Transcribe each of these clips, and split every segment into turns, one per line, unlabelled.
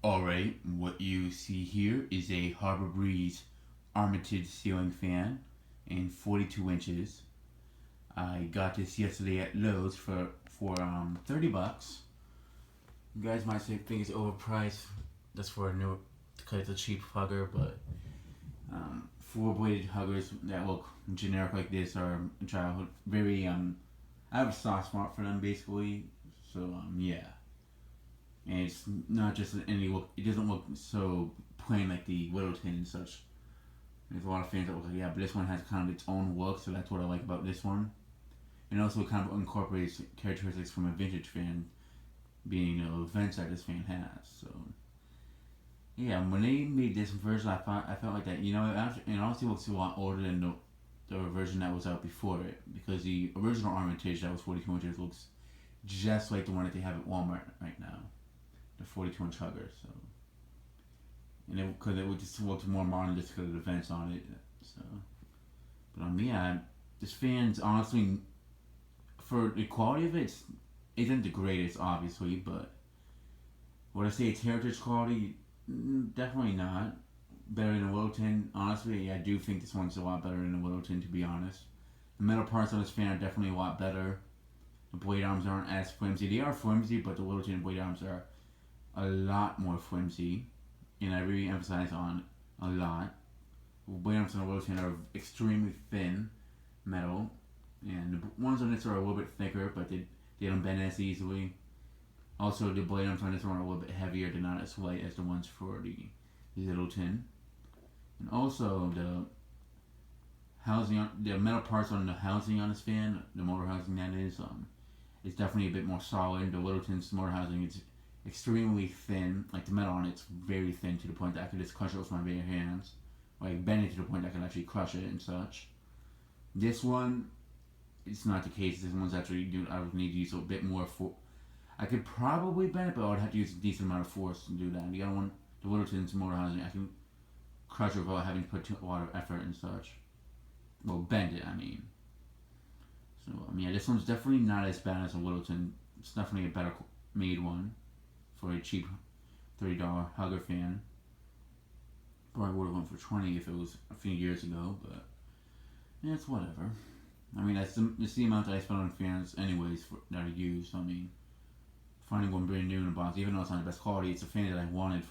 Alright, what you see here is a Harbor Breeze Armitage ceiling fan in 42 inches. I got this yesterday at Lowe's for $30. You guys might say think it's overpriced just for a new because it's a cheap hugger, but four bladed huggers that look generic like this are childhood very I have a soft spot for them basically. So yeah. And it's not just any look. It doesn't look so plain like the Littleton and such. There's a lot of fans that look like but this one has kind of its own look, so that's what I like about this one. And also it kind of incorporates characteristics from a vintage fan, being events that this fan has. So yeah, when they made this version, I felt like that. It honestly looks a lot older than the version that was out before it, because the original Armitage that was 42 inches looks just like the one that they have at Walmart right now. The 42-inch hugger, so, and it would just look more modern just because of the vents on it. So, but yeah, this fan's honestly, for the quality of it, isn't the greatest, obviously. But would I say it's heritage quality? Definitely not. Better than a Littleton. Honestly, I do think this one's a lot better than a Littleton, to be honest. The metal parts on this fan are definitely a lot better. The blade arms aren't as flimsy. They are flimsy, but the Littleton blade arms are a lot more flimsy, and I really emphasize on a lot. The blade arms on the Littleton are extremely thin metal, and the ones on this are a little bit thicker, but they don't bend as easily. Also, the blade arms on this one are a little bit heavier. They're not as light as the ones for the Littleton. And also, the metal parts on the housing on this fan, the motor housing that is definitely a bit more solid. The Littleton's motor housing is extremely thin, like the metal on it's very thin to the point that I could just crush it with my bare hands, like bend it to the point that I can actually crush it and such. This one, it's not the case. This one's actually I would need to use a bit more I could probably bend it, but I would have to use a decent amount of force to do that. The other one, the Littleton's motor housing, I can crush it without having to put a lot of effort and such. Well, bend it, I mean. So yeah, this one's definitely not as bad as a Littleton. It's definitely a better made one for a cheap $30 hugger fan. Probably would have went for $20 if it was a few years ago, but yeah, it's whatever. I mean, that's the amount that I spend on fans anyways that I use. So, I mean, finding one brand new in a box, even though it's not the best quality, it's a fan that I wanted.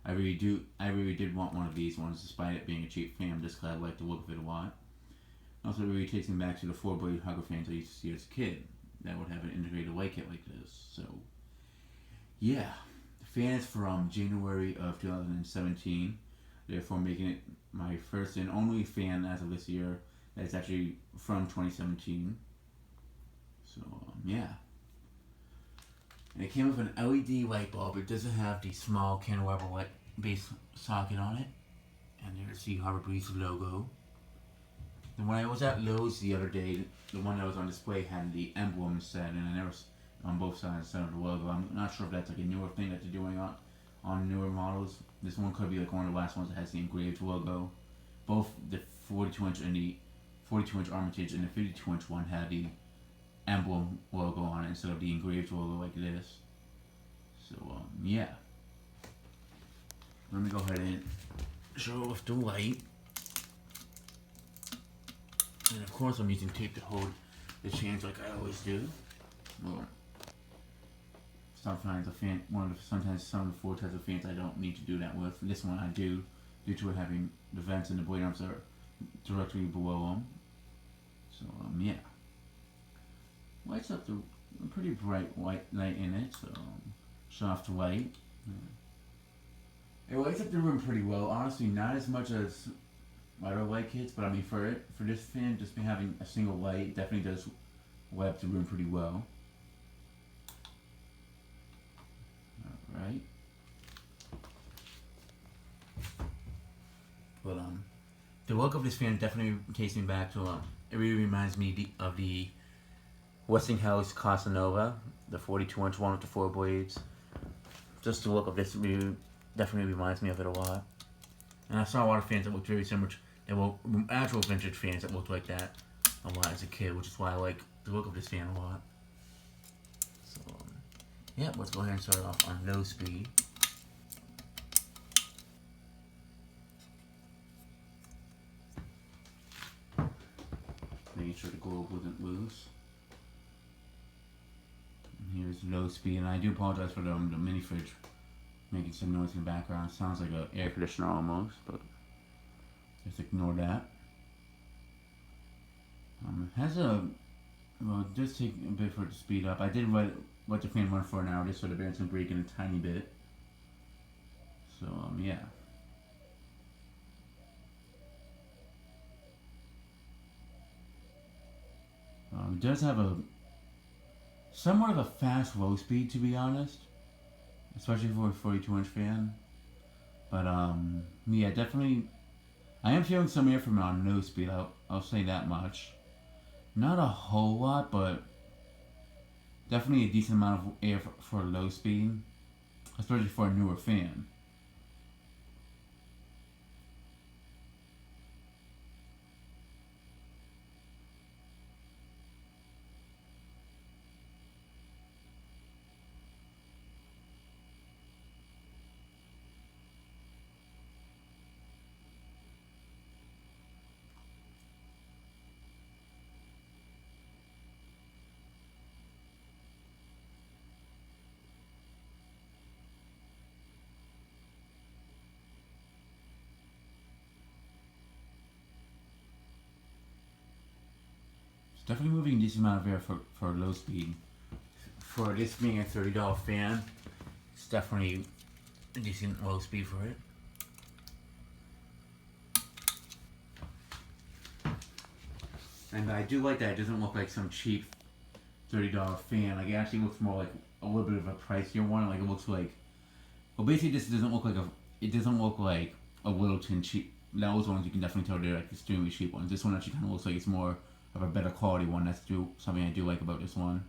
I really did want one of these ones, despite it being a cheap fan, just because I like the look of it a lot. Also, it really takes me back to the 4-blade hugger fans I used to see as a kid that would have an integrated light kit like this. So, yeah, the fan is from January of 2017, therefore making it my first and only fan as of this year that's actually from 2017. So, yeah. And it came with an LED light bulb. It doesn't have the small cantilever light base socket on it. And there's the Harbor Breeze logo. And when I was at Lowe's the other day, the one that was on display had the emblem set, and I never on both sides of the logo. I'm not sure if that's like a newer thing that they're doing on newer models. This one could be like one of the last ones that has the engraved logo. Both the 42-inch and the 42-inch Armitage and the 52-inch one had the emblem logo on it instead of the engraved logo like this. So yeah. Let me go ahead and show it with the light. And of course I'm using tape to hold the chains like I always do. Or sometimes some of the 4 types of fans I don't need to do that with. This one I do, due to it having the vents and the blade arms are directly below them. So yeah. Lights up the pretty bright white light in it, so soft white. It lights up the room pretty well. Honestly, not as much as other light kits, but I mean for this fan, just having a single light definitely does light up the room pretty well. Alright. But the look of this fan definitely takes me back to it really reminds me of the Westinghouse Casanova, the 42-inch one with the 4 blades. Just the look of this really definitely reminds me of it a lot. And I saw a lot of fans that looked very similar. There were actual vintage fans that looked like that a lot as a kid, which is why I like the look of this fan a lot. So, yeah, let's go ahead and start off on no speed. low speed, and I do apologize for the mini fridge making some noise in the background. Sounds like an air conditioner almost, but just ignore that. It has a well, it does take a bit for it to speed up. I did let the fan run for an hour just so the bearings can break in a tiny bit. So yeah. It does have a somewhat of a fast low speed, to be honest, especially for a 42-inch fan. But yeah, definitely, I am feeling some air from it on no speed. I'll say that much. Not a whole lot, but definitely a decent amount of air for low speed, especially for a newer fan. It's definitely moving a decent amount of air for low speed. For this being a $30 fan, it's definitely a decent low speed for it. And I do like that it doesn't look like some cheap $30 fan. Like, it actually looks more like a little bit of a pricier one. Like, it looks like, well, basically this doesn't look like it doesn't look like a Littleton cheap. Those ones you can definitely tell they're like extremely cheap ones. This one actually kind of looks like it's more of a better quality one. That's something I do like about this one.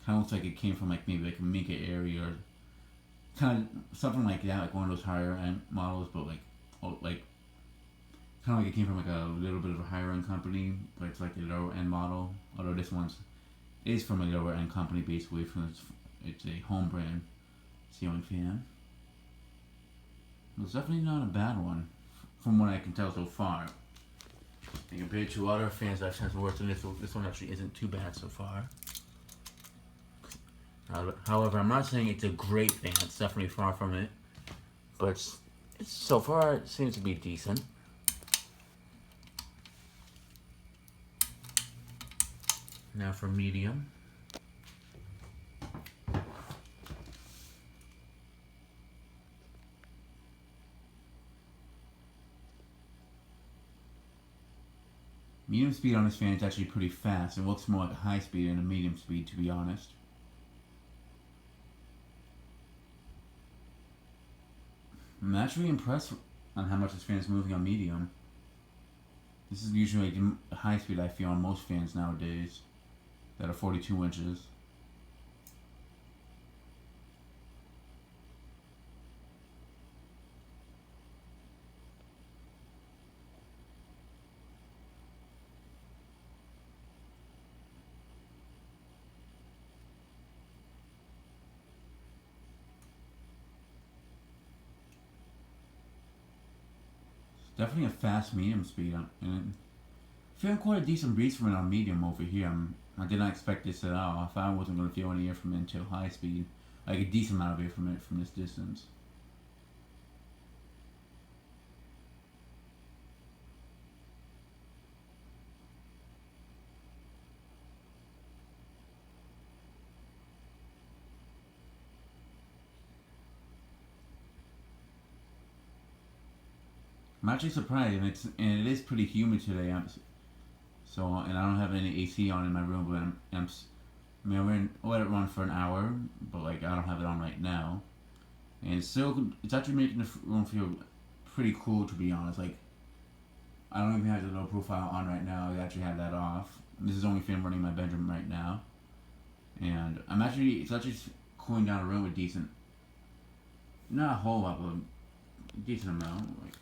Kind of looks like it came from like maybe like a Minka area or kind of something like that, like one of those higher end models, but like kind of like it came from like a little bit of a higher end company, but it's like a lower end model. Although this one's is from a lower end company, basically from it's a home brand ceiling fan. It's definitely not a bad one, from what I can tell so far. And compared to other fans I've seen worse than this one actually isn't too bad so far. However, I'm not saying it's a great fan. It's definitely far from it, but it's so far it seems to be decent. Now for medium. Medium speed on this fan is actually pretty fast. It looks more like a high speed than a medium speed, to be honest. I'm actually impressed on how much this fan is moving on medium. This is usually the high speed I feel on most fans nowadays that are 42 inches. Definitely a fast medium speed, and feeling quite a decent breeze from it on medium over here. I did not expect this at all. I thought I wasn't going to feel any air from it until high speed, like a decent amount of air from it from this distance. I'm actually surprised, and it is pretty humid today. And I don't have any AC on in my room, but I mean, I'm gonna let it run for an hour, but like I don't have it on right now, and it's actually making the room feel pretty cool, to be honest. Like, I don't even have the low profile on right now. I actually have that off. This is the only fan running in my bedroom right now, and it's actually cooling down the room with decent, not a whole lot, but a decent amount. Like,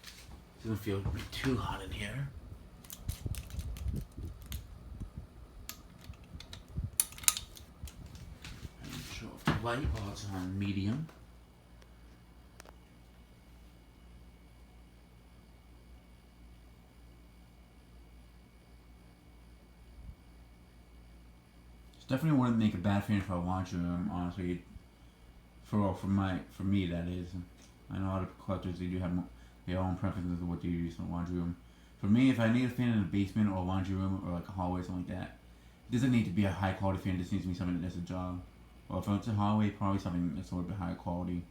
it doesn't feel too hot in here. And show off the light while it's on medium. Definitely wouldn't make a bad fan for a laundry room, honestly. For me that is. I know a lot of collectors they do have their own preferences of what they use in a laundry room. For me, if I need a fan in a basement or a laundry room or like a hallway or something like that, it doesn't need to be a high quality fan. It just needs to be something that does the job. Or if it's a hallway, probably something that's a little bit higher quality.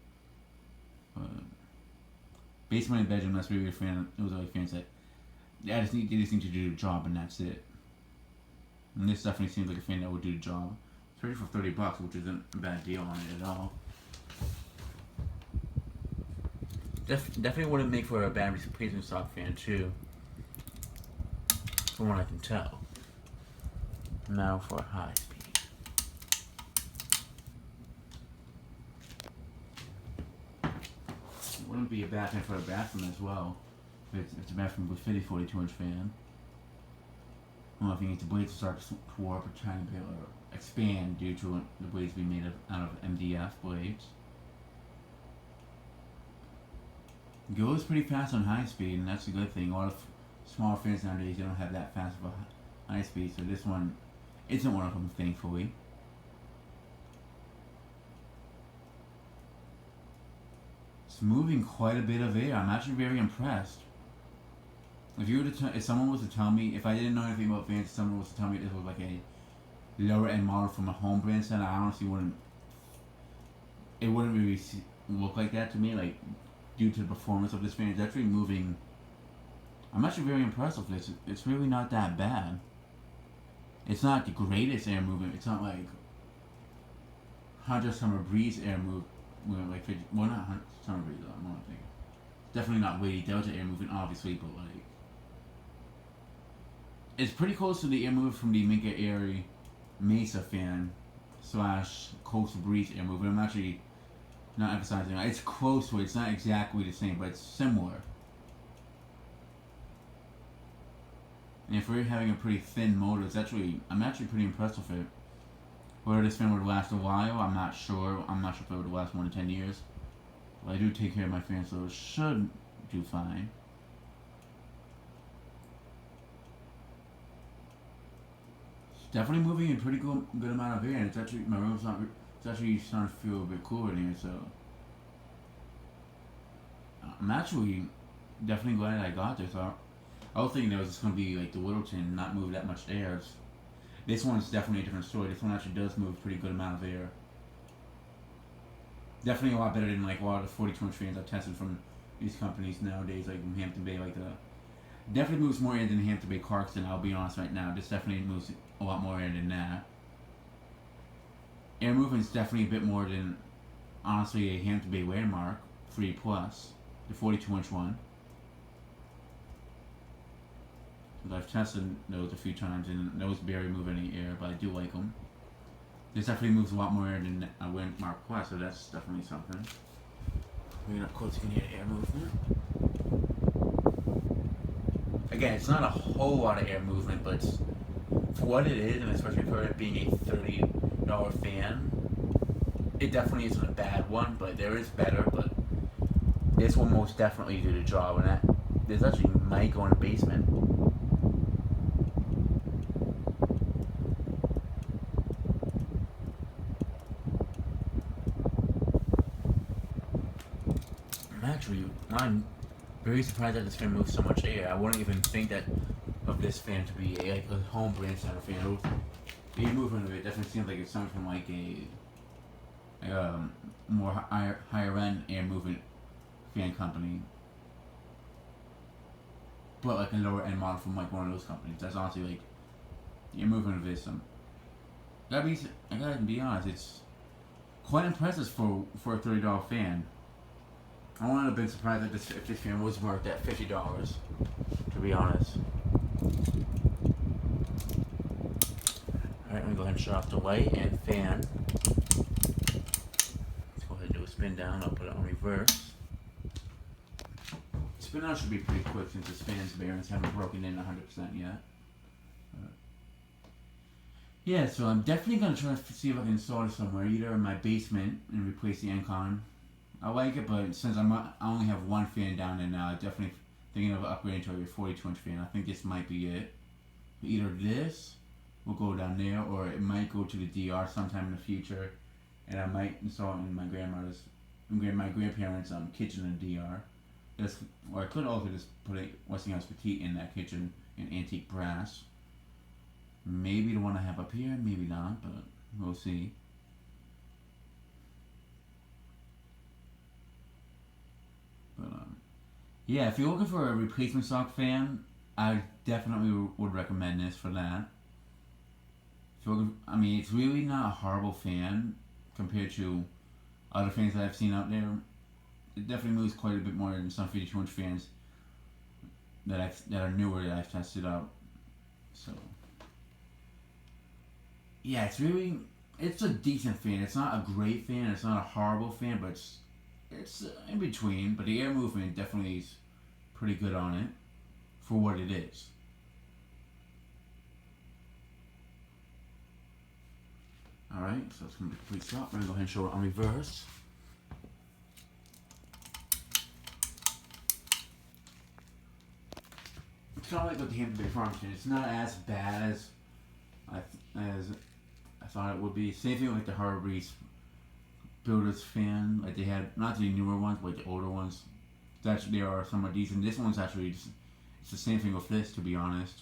Basement and bedroom, that's really a fan. Those are like fans that they just need to do the job and that's it. And this definitely seems like a fan that would do the job. Especially for $30, which isn't a bad deal on it at all. Definitely wouldn't make for a bad replacement stock fan too. From what I can tell. Now for high speed. It wouldn't be a bad fan for a bathroom as well. It's a bathroom with 42-inch fan. I don't know if you need the blades to start to warp or trying to be able to expand due to the blades being made out of MDF blades. It goes pretty fast on high speed, and that's a good thing. A lot of smaller fans nowadays don't have that fast of a high speed, so this one isn't one of them, thankfully. It's moving quite a bit of air. I'm actually very impressed. If someone was to tell me, if I didn't know anything about fans, someone was to tell me this was like a lower end model from a home brand set, I honestly wouldn't. It wouldn't really look like that to me, like due to the performance of this fan. It's actually moving. I'm actually very impressed with this. It's really not that bad. It's not the greatest air movement. It's not like 100 Summer Breeze air movement, like well, not 100 Summer Breeze. I'm not thinking. Definitely not Weighty Delta air movement, obviously, but like. It's pretty close to the air movement from the Minka Airy Mesa fan / Coastal Breeze air movement. I'm actually not emphasizing that. It's close to it. It's not exactly the same, but it's similar. And if we're having a pretty thin motor, I'm actually pretty impressed with it. Whether this fan would last a while, I'm not sure. I'm not sure if it would last more than 10 years. But I do take care of my fan, so it should do fine. Definitely moving a pretty good amount of air, and it's actually my room's not. It's actually starting to feel a bit cooler in here, so I'm actually definitely glad I got this. I was thinking that was just gonna be like the Littleton, not move that much air. This one's definitely a different story. This one actually does move a pretty good amount of air. Definitely a lot better than like a lot of the 42-inch fans I've tested from these companies nowadays, like from Hampton Bay, like the. Definitely moves more air than Hampton Bay Clarkson, I'll be honest right now. This definitely moves a lot more air than that. Air movement's definitely a bit more than, honestly, a Hampton Bay Landmark 3 Plus, the 42-inch one. I've tested those a few times, and those barely move any air, but I do like them. This definitely moves a lot more air than a Landmark Plus, so that's definitely something. We're up close, you can hear air movement. Again, it's not a whole lot of air movement, but for what it is, and especially for it being a $30 fan, it definitely isn't a bad one, but there is better, but this will most definitely do the job, and that there's actually might go in the basement. I'm very surprised that this fan moves so much air. I wouldn't even think that of this fan to be a home brand center fan. The movement of it definitely seems like it's something from like a more higher end air movement fan company, but like a lower end model from like one of those companies. That's honestly like the air movement of this. I gotta be honest, it's quite impressive for a $30 fan. I wouldn't have been surprised if this fan was worth at $50, to be honest. Alright, I'm going to go ahead and shut off the light and fan. Let's go ahead and do a spin down. I'll put it on reverse. Spin out should be pretty quick since this fan's bearings haven't broken in 100% yet. Yeah, so I'm definitely going to try to see if I can install it somewhere, either in my basement and replace the Encon. I like it, but since I only have one fan down there now, I'm definitely thinking of upgrading to a 42-inch fan. I think this might be it. Either this, will go down there, or it might go to the DR sometime in the future, and I might install it in my grandparents' kitchen in the DR. Or I could also just put a Westinghouse Petite in that kitchen in antique brass. Maybe the one I have up here, maybe not, but we'll see. But yeah, if you're looking for a replacement stock fan, I definitely would recommend this for that. If you're looking, I mean, it's really not a horrible fan compared to other fans that I've seen out there. It definitely moves quite a bit more than some 52-inch fans that are newer that I've tested out. So yeah, it's a decent fan. It's not a great fan. It's not a horrible fan, but it's in between. But the air movement definitely is pretty good on it for what it is. Alright, so it's going to be a complete stop. We're going to go ahead and show it on reverse. It's kind of like with the Hampton Bay Farmington. It's not as bad as I thought it would be. Same thing with the Harbor Breeze Builders fan. Like they had, not the newer ones, but the older ones. They are somewhat decent. This one's actually just, it's the same thing with this, to be honest.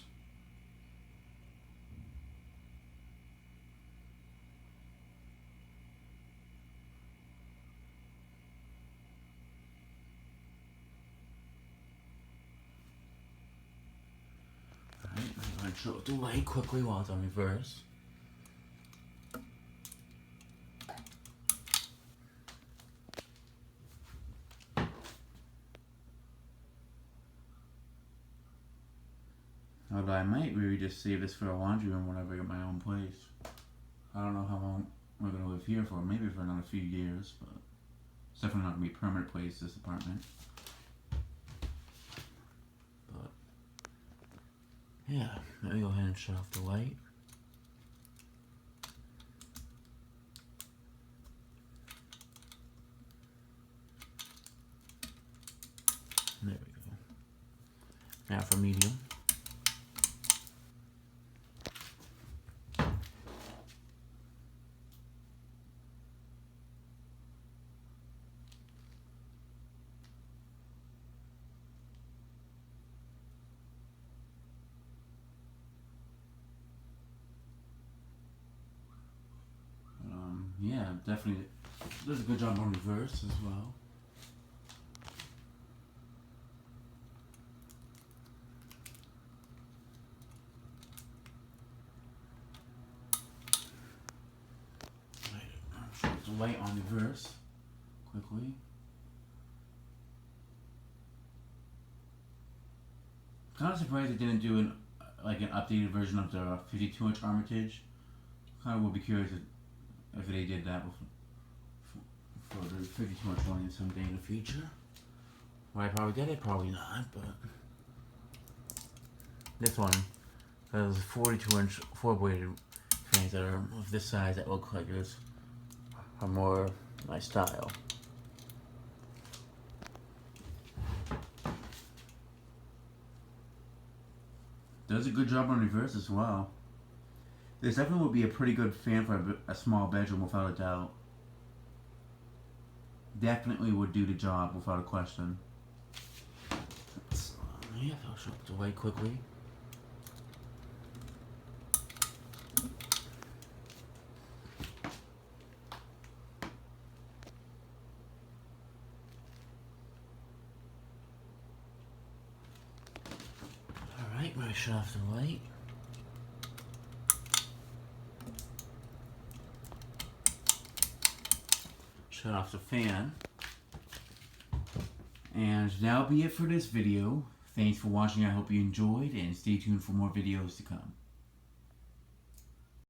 Alright, I'm going to show it the light quickly while it's on reverse. Although I might really just save this for a laundry room whenever I get my own place. I don't know how long we're going to live here for. Maybe for another few years, but it's definitely not going to be a permanent place, this apartment. But yeah, let me go ahead and shut off the light. There we go. Now for medium. Yeah, definitely does a good job on reverse as well. Show the light on reverse quickly. Kind of surprised they didn't do an updated version of the 52-inch Armitage. Kind of would be curious if they did that for the 52-inch one someday in the future. Will I probably get it? Probably not, but this one has 42-inch 4-bladed fans that are of this size that look like this are more my style. Does a good job on reverse as well. This definitely would be a pretty good fan for a small bedroom without a doubt. Definitely would do the job without a question. Yeah, I'll show up the light quickly. Alright, I'm going to shut off the light. Shut off the fan. And that'll be it for this video. Thanks for watching. I hope you enjoyed, and stay tuned for more videos to come.